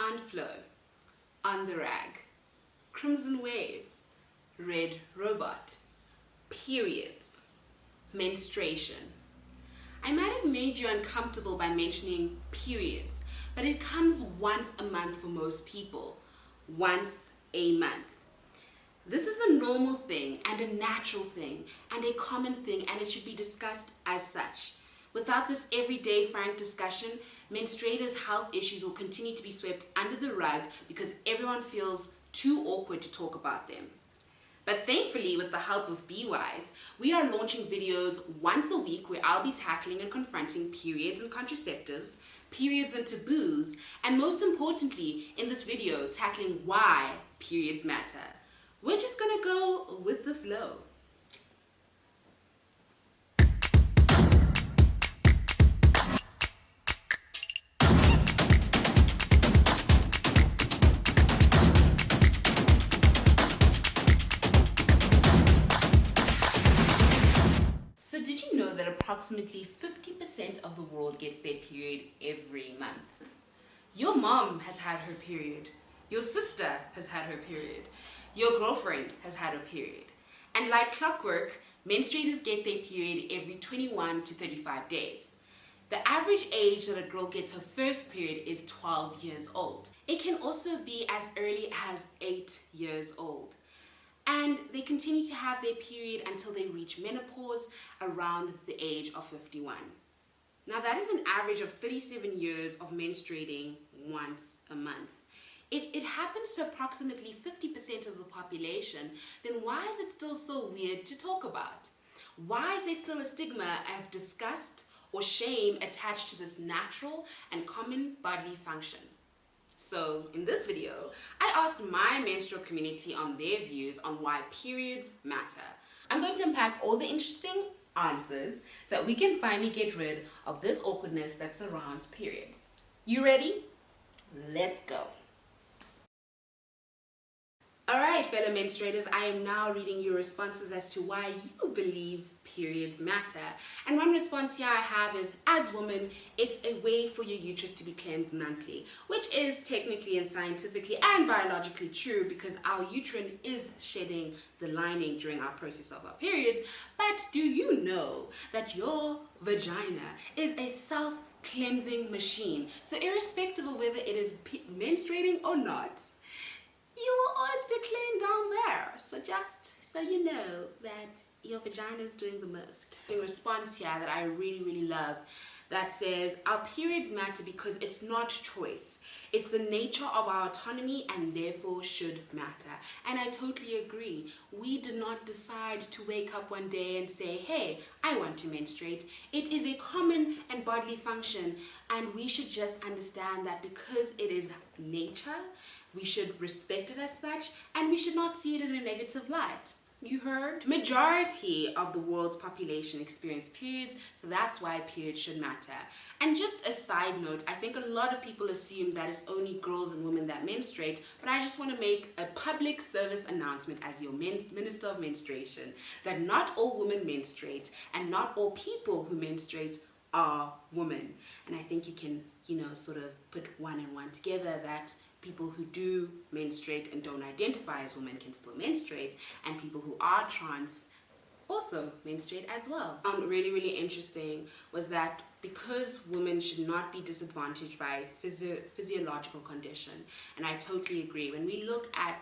Unflow, On the Rag, Crimson Wave, Red Robot, Periods, Menstruation. I might have made you uncomfortable by mentioning periods, but it comes once a month for most people. Once a month. This is a normal thing and a natural thing and a common thing, and it should be discussed as such. Without this everyday frank discussion, menstruators' health issues will continue to be swept under the rug because everyone feels too awkward to talk about them. But thankfully, with the help of BeWise, we are launching videos once a week where I'll be tackling and confronting periods and contraceptives, periods and taboos, and most importantly, in this video, tackling why periods matter. We're just gonna go with the flow. So did you know that approximately 50% of the world gets their period every month? Your mom has had her period. Your sister has had her period. Your girlfriend has had her period. And like clockwork, menstruators get their period every 21 to 35 days. The average age that a girl gets her first period is 12 years old. It can also be as early as 8 years old. And they continue to have their period until they reach menopause around the age of 51. Now that is an average of 37 years of menstruating once a month. If it happens to approximately 50% of the population, then why is it still so weird to talk about? Why is there still a stigma of disgust or shame attached to this natural and common bodily function? So in this video, I asked my menstrual community on their views on why periods matter. I'm going to unpack all the interesting answers so that we can finally get rid of this awkwardness that surrounds periods. You ready? Let's go. Alright, fellow menstruators, I am now reading your responses as to why you believe periods matter. And one response here I have is, as women, it's a way for your uterus to be cleansed monthly, which is technically and scientifically and biologically true because our uterine is shedding the lining during our process of our periods. But do you know that your vagina is a self-cleansing machine? So irrespective of whether it is menstruating or not, you will always be clean down there. So just so you know that your vagina is doing the most. A response here that I really love that says, our periods matter because it's not choice. It's the nature of our autonomy and therefore should matter. And I totally agree. We did not decide to wake up one day and say, hey, I want to menstruate. It is a common and bodily function, and we should just understand that because it is nature, we should respect it as such, and we should not see it in a negative light. You heard? Majority of the world's population experience periods, so that's why periods should matter. And just a side note, I think a lot of people assume that it's only girls and women that menstruate, but I just want to make a public service announcement as your Minister of Menstruation that not all women menstruate, and not all people who menstruate are women. And I think you can, sort of put one and one together, that people who do menstruate and don't identify as women can still menstruate, and people who are trans also menstruate as well. Really interesting was that because women should not be disadvantaged by physiological condition, and I totally agree. When we look at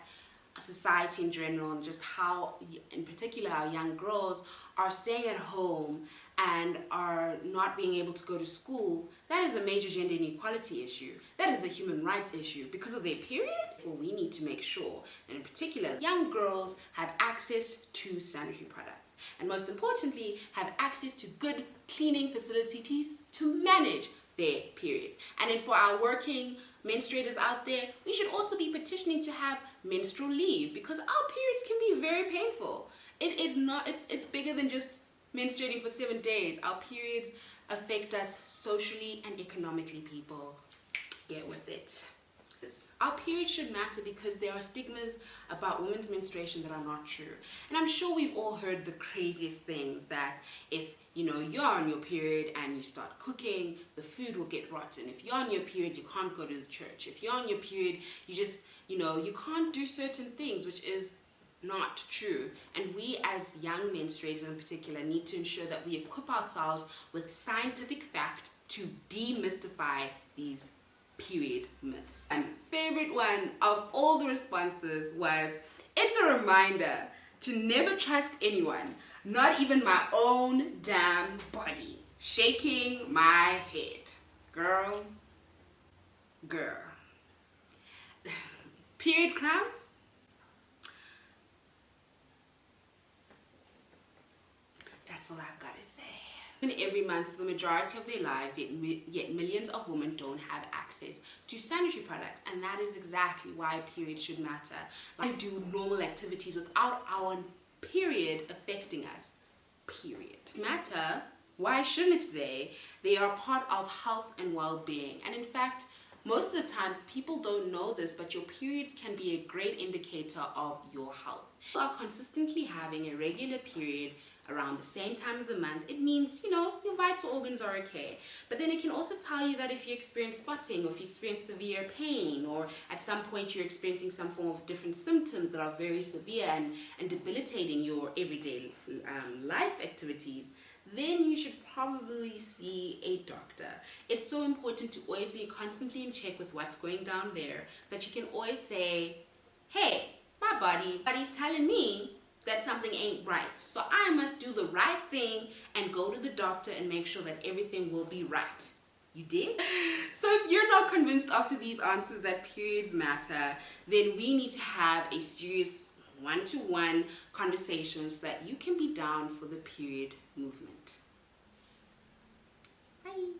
society in general and just how, in particular, our young girls are staying at home and are not being able to go to school, that is a major gender inequality issue. That is a human rights issue because of their period. Well, we need to make sure that in particular, young girls have access to sanitary products, and most importantly, have access to good cleaning facilities to manage their periods. And then for our working menstruators out there, we should also be petitioning to have menstrual leave because our periods can be very painful. It is not, it's bigger than just menstruating for 7 days. Our periods affect us socially and economically, people. Get with it. Our period should matter because there are stigmas about women's menstruation that are not true. And I'm sure we've all heard the craziest things, that if you're on your period and you start cooking, the food will get rotten. If you're on your period, you can't go to the church. If you're on your period, you just, you can't do certain things, which is not true. And we as young menstruators in particular need to ensure that we equip ourselves with scientific fact to demystify these period myths. And favorite one of all the responses was, it's a reminder to never trust anyone, not even my own damn body. Shaking my head. Girl. Period cramps? That's all I've got to say. Every month, for the majority of their lives, yet millions of women don't have access to sanitary products, and that is exactly why periods should matter. Like, do normal activities without our period affecting us. Period. Matter. Why shouldn't they? They are part of health and well-being, and in fact, most of the time, people don't know this, but your periods can be a great indicator of your health. If you are consistently having a regular period around the same time of the month, it means, your vital organs are okay. But then it can also tell you that if you experience spotting, or if you experience severe pain, or at some point you're experiencing some form of different symptoms that are very severe and debilitating your everyday life activities, then you should probably see a doctor. It's so important to always be constantly in check with what's going down there, so that you can always say, hey, my body's telling me that something ain't right. So I must do the right thing and go to the doctor and make sure that everything will be right. You did? So if you're not convinced after these answers that periods matter, then we need to have a serious one-to-one conversation so that you can be down for the period movement. Bye.